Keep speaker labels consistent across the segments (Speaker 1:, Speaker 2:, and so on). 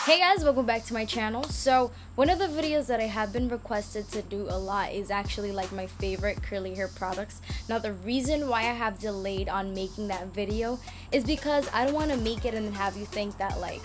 Speaker 1: Hey guys, welcome back to my channel. So one of the videos that I have been requested to do a lot is actually like my favorite curly hair products. Now the reason why I have delayed on making that video is because I don't want to make it and then have you think that like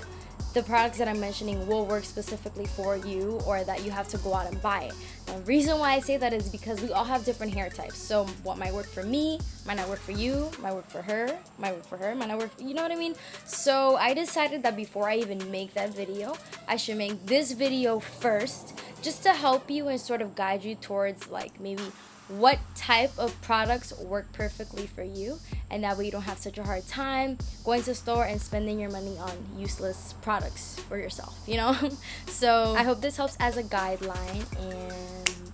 Speaker 1: the products that I'm mentioning will work specifically for you or that you have to go out and buy it. Now, the reason why I say that is because we all have different hair types. So what might work for me, might not work for you, might work for her, might work for her, might not work, you know what I mean? So I decided that before I even make that video, I should make this video first just to help you and sort of guide you towards like maybe what type of products work perfectly for you, and that way you don't have such a hard time going to the store and spending your money on useless products for yourself, you know? So I hope this helps as a guideline, and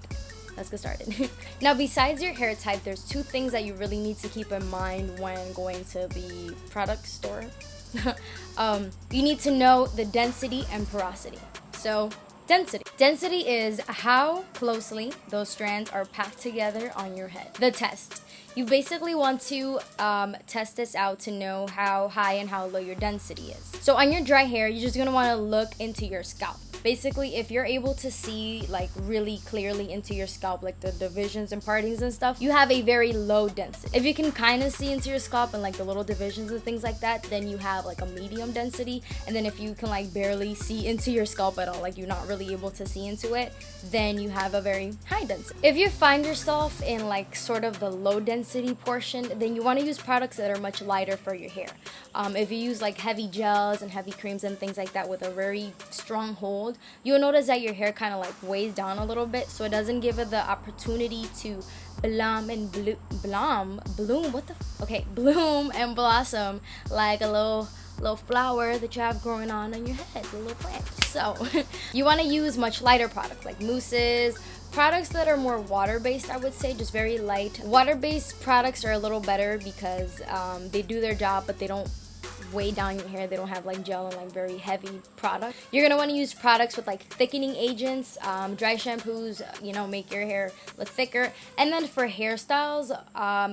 Speaker 1: let's get started. Now, besides your hair type, there's two things that you really need to keep in mind when going to the product store. You need to know the density and porosity. So Density is how closely those strands are packed together on your head. The test. You basically want to test this out to know how high and how low your density is. So on your dry hair, you're just going to want to look into your scalp. Basically, if you're able to see like really clearly into your scalp, like the divisions and partings and stuff, you have a very low density. If you can kind of see into your scalp and like the little divisions and things like that, then you have like a medium density. And then if you can like barely see into your scalp at all, like you're not really able to see into it, then you have a very high density. If you find yourself in like sort of the low density portion, then you want to use products that are much lighter for your hair. If you use like heavy gels and heavy creams and things like that with a very strong hold, you'll notice that your hair kind of like weighs down a little bit, so it doesn't give it the opportunity to bloom and bloom and blossom like a little flower that you have growing on your head, a little plant. So you want to use much lighter products like mousses, products that are more water-based, I would say, just very light. Water-based products are a little better because they do their job, but they don't weigh down your hair. They don't have like gel and like very heavy product. You're gonna want to use products with like thickening agents, dry shampoos, you know, make your hair look thicker. And then for hairstyles,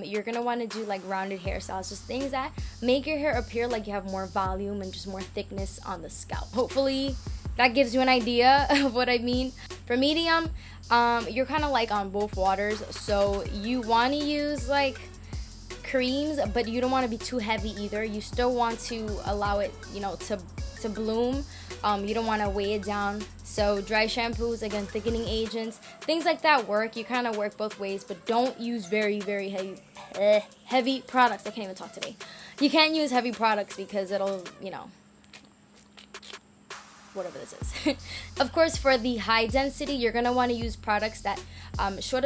Speaker 1: you're gonna want to do like rounded hairstyles, just things that make your hair appear like you have more volume and just more thickness on the scalp. Hopefully that gives you an idea of what I mean. For medium, you're kind of like on both waters, so you want to use like creams, but you don't want to be too heavy either. You still want to allow it, you know, to bloom. You don't want to weigh it down. So dry shampoos, again, thickening agents, things like that work. You kind of work both ways, but don't use very heavy products. I can't even talk today. You can't use heavy products because it'll, you know, whatever this is. Of course, for the high density, you're gonna want to use products that sort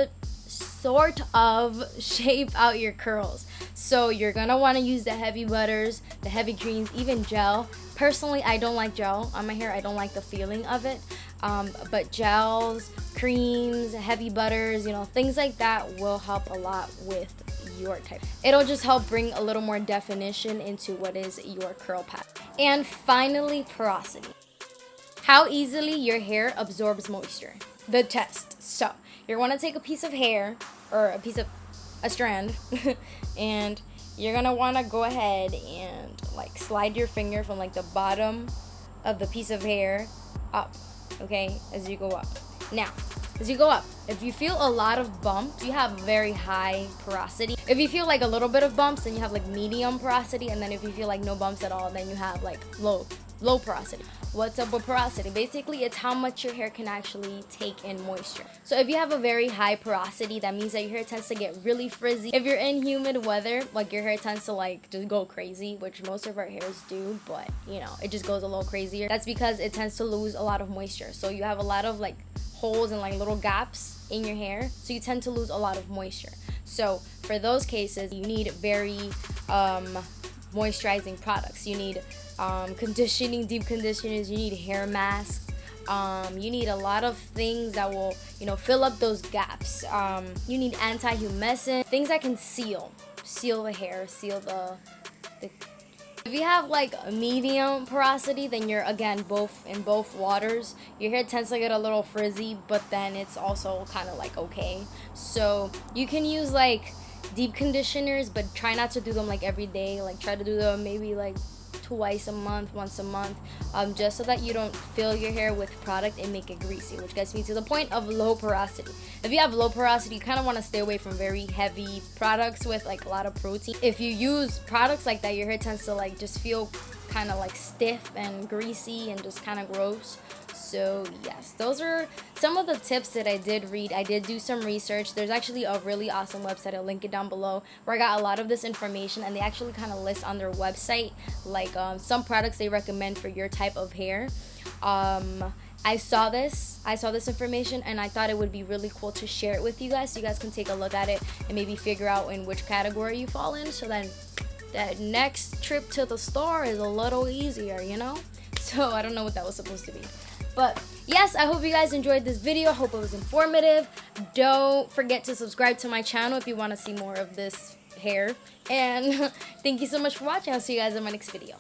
Speaker 1: of shape out your curls. So you're gonna want to use the heavy butters, the heavy creams, even gel. Personally, I don't like gel on my hair. I don't like the feeling of it. But gels, creams, heavy butters, you know, things like that will help a lot with your type. It'll just help bring a little more definition into what is your curl pattern. And finally, porosity. How easily your hair absorbs moisture. The test. So you're going to take a piece of hair or a strand and you're going to want to go ahead and like slide your finger from like the bottom of the piece of hair up, okay, as you go up. Now, as you go up, if you feel a lot of bumps, you have very high porosity. If you feel like a little bit of bumps, then you have like medium porosity, and then if you feel like no bumps at all, then you have like low porosity. What's up with porosity? Basically, it's how much your hair can actually take in moisture. So if you have a very high porosity, that means that your hair tends to get really frizzy. If you're in humid weather, like your hair tends to like just go crazy, which most of our hairs do, but you know, it just goes a little crazier. That's because it tends to lose a lot of moisture. So you have a lot of like holes and like little gaps in your hair, so you tend to lose a lot of moisture. So for those cases, you need very moisturizing products. You need conditioning, deep conditioners. You need hair masks. You need a lot of things that will, you know, fill up those gaps. You need anti-humescent, things that can seal the hair, seal the If you have like a medium porosity, then you're again in both waters. Your hair tends to get a little frizzy, but then it's also kind of like okay. So you can use like deep conditioners, but try not to do them like every day. Like try to do them maybe like twice a month, once a month, just so that you don't fill your hair with product and make it greasy, which gets me to the point of low porosity. If you have low porosity, you kind of want to stay away from very heavy products with like a lot of protein. If you use products like that, your hair tends to like just feel kind of like stiff and greasy and just kind of gross. So yes, those are some of the tips that I did read. I did do some research. There's actually a really awesome website, I'll link it down below, where I got a lot of this information, and they actually kind of list on their website like some products they recommend for your type of hair. I saw this information, and I thought it would be really cool to share it with you guys, so you guys can take a look at it and maybe figure out in which category you fall in, so then that next trip to the store is a little easier, you know? So I don't know what that was supposed to be. But yes, I hope you guys enjoyed this video. I hope it was informative. Don't forget to subscribe to my channel if you want to see more of this hair. And thank you so much for watching. I'll see you guys in my next video.